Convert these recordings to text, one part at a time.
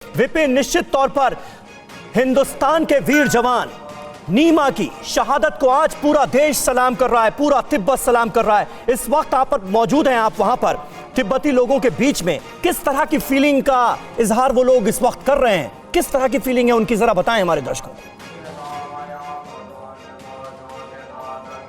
विपिन, निश्चित तौर पर हिंदुस्तान के वीर जवान नीमा की शहादत को आज पूरा देश सलाम कर रहा है, पूरा तिब्बत सलाम कर रहा है। इस वक्त आप मौजूद हैं, आप वहां पर तिब्बती लोगों के बीच में किस तरह की फीलिंग का इजहार वो लोग इस वक्त कर रहे हैं, किस तरह की फीलिंग है उनकी, जरा बताएं हमारे दर्शकों को।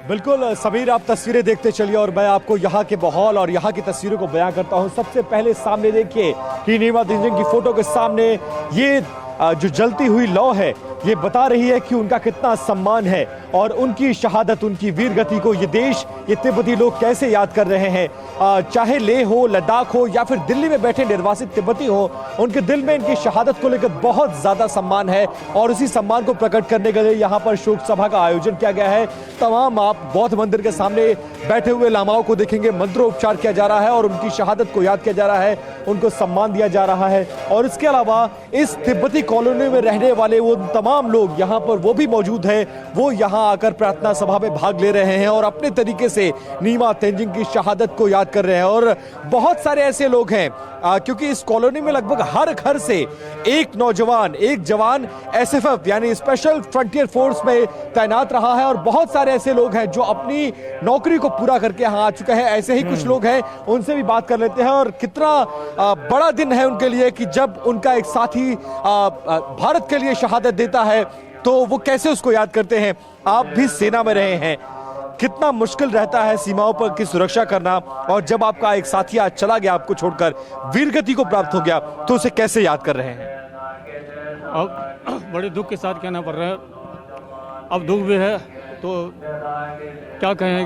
बिल्कुल समीर, आप तस्वीरें देखते चलिए और मैं आपको यहाँ के माहौल और यहाँ की तस्वीरों को बयां करता हूँ। सबसे पहले सामने देखिए कि नीमा तेंजिंग की फोटो के सामने ये जो जलती हुई लौ है ये बता रही है कि उनका कितना सम्मान है और उनकी शहादत, उनकी वीर गति को ये देश, ये तिब्बती लोग कैसे याद कर रहे हैं। चाहे लेह हो, लद्दाख हो या फिर दिल्ली में बैठे निर्वासित तिब्बती हो, उनके दिल में इनकी शहादत को लेकर बहुत ज्यादा सम्मान है और उसी सम्मान को प्रकट करने के लिए यहाँ पर शोक सभा का आयोजन किया गया है। तमाम आप बौद्ध मंदिर के सामने बैठे हुए लामाओं को देखेंगे, मंत्रोपचार किया जा रहा है और उनकी शहादत को याद किया जा रहा है, उनको सम्मान दिया जा रहा है। और इसके अलावा इस तिब्बती कॉलोनी में रहने वाले वो तमाम लोग यहाँ पर वो भी मौजूद हैं, वो यहाँ आकर प्रार्थना सभा में भाग ले रहे हैं और अपने तरीके से नीमा तेंजिंग की शहादत को याद कर रहे हैं। और बहुत सारे ऐसे लोग हैं क्योंकि इस कॉलोनी में लगभग हर घर से एक नौजवान, एक जवान एसएफएफ यानी स्पेशल फ्रंटियर फोर्स में तैनात रहा है और बहुत सारे ऐसे लोग हैं जो अपनी नौकरी को पूरा करके यहाँ आ चुके हैं। ऐसे ही कुछ लोग हैं, उनसे भी बात कर लेते हैं। और कितना बड़ा दिन है उनके लिए कि जब उनका एक साथी भारत के लिए शहादत देता है तो वो कैसे उसको याद करते हैं। आप भी सेना में रहे हैं, कितना मुश्किल रहता है सीमाओं पर की सुरक्षा करना, और जब आपका एक साथी आज चला गया, आपको छोड़कर वीरगति को प्राप्त हो गया, तो उसे कैसे याद कर रहे हैं। अब बड़े दुख के साथ कहना पड़ रहा है, अब दुख भी है तो क्या कहें,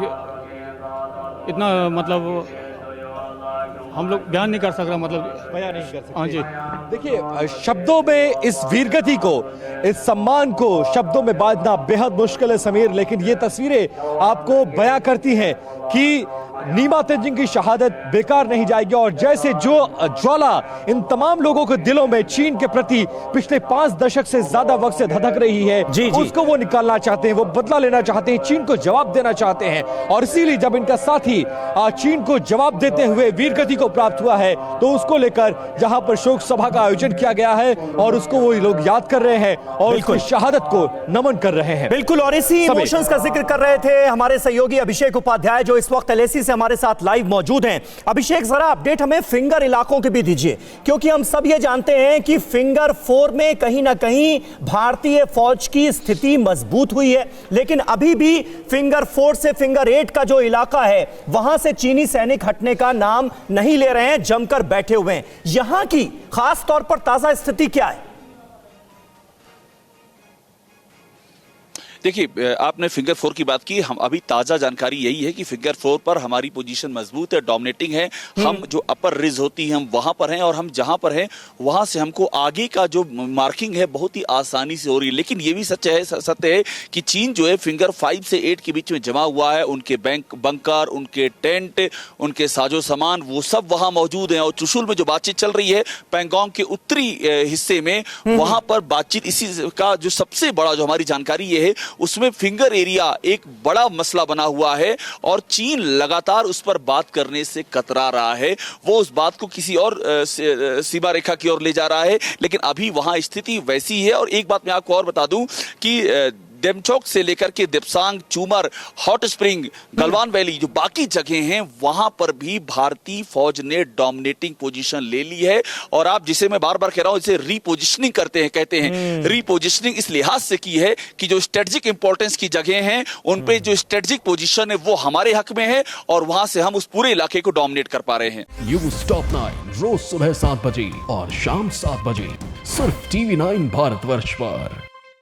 इतना मतलब हम लोग बयान नहीं कर सक रहा, मतलब बयान नहीं कर सकते। हाँ जी, देखिए शब्दों में इस वीरगति को, इस सम्मान को शब्दों में बांधना बेहद मुश्किल है समीर, लेकिन ये तस्वीरें आपको बयां करती हैं कि नीमा तेंजिंग की शहादत बेकार नहीं जाएगी। और जैसे जो ज्वाला इन तमाम लोगों के दिलों में चीन के प्रति पिछले 5 दशक से ज्यादा वक्त से धधक रही है, उसको वो निकालना चाहते हैं, वो बदला लेना चाहते हैं, चीन को जवाब देना चाहते हैं। और इसीलिए जब इनका साथी चीन को जवाब देते हुए वीरगति को प्राप्त हुआ है तो उसको लेकर जहां पर शोक सभा का आयोजन किया गया है और उसको वो लोग याद कर रहे हैं और उसकी शहादत को नमन कर रहे हैं। बिल्कुल, और इसी इमोशंस का जिक्र कर रहे थे हमारे सहयोगी अभिषेक उपाध्याय जो इस वक्त एलएसी से हमारे साथ लाइव मौजूद हैं। अभिषेक, जरा अपडेट हमें फिंगर इलाकों के भी दीजिए, क्योंकि हम सब ये जानते हैं कि फिंगर 4 में कहीं ना कहीं भारतीय फौज की स्थिति मजबूत हुई है, लेकिन अभी भी फिंगर 4 से फिंगर 8 का जो इलाका है वहां से चीनी सैनिक हटने का नाम नहीं ले रहे हैं, जमकर बैठे हुए हैं। यहां की खास तौर पर ताजा स्थिति क्या है? देखिए, आपने फिंगर 4 की बात की, हम अभी ताज़ा जानकारी यही है कि फिंगर 4 पर हमारी पोजीशन मजबूत है, डोमिनेटिंग है। हम जो अपर रिज होती है हम वहां पर हैं और हम जहां पर हैं वहां से हमको आगे का जो मार्किंग है बहुत ही आसानी से हो रही है। लेकिन ये भी सत्य है कि चीन जो है फिंगर 5 से 8 के बीच में जमा हुआ है। उनके बंकर, उनके टेंट, उनके साजो सामान, वो सब वहां मौजूद हैं। और चुशुल में जो बातचीत चल रही है पैंगोंग के उत्तरी हिस्से में, वहां पर बातचीत इसी का जो सबसे बड़ा जो हमारी जानकारी ये है, उसमें फिंगर एरिया एक बड़ा मसला बना हुआ है और चीन लगातार उस पर बात करने से कतरा रहा है। वो उस बात को किसी और सीमा रेखा की ओर ले जा रहा है, लेकिन अभी वहां स्थिति वैसी है। और एक बात मैं आपको और बता दूं कि डेमचोक से लेकर के Depsang, Chumar, hot spring, Galwan valley, जो बाकी जगह हैं वहां पर भी भारतीय फौज ने डोमिनेटिंग पोजीशन ले ली है। और आप जिसे मैं बार बार कह रहा हूं, इसे रीपोजिशनिंग कहते हैं। रीपोजिशनिंग इस लिहाज से की है कि जो स्ट्रेटेजिक इंपॉर्टेंस की जगह हैं उन पे जो स्ट्रेटेजिक पोजीशन है वो हमारे हक में है और वहां से हम उस पूरे इलाके को डोमिनेट कर पा रहे हैं। न्यूज़ टॉप 9 रोज सुबह 7 बजे और शाम 7 बजे सिर्फ TV9 भारतवर्ष पर।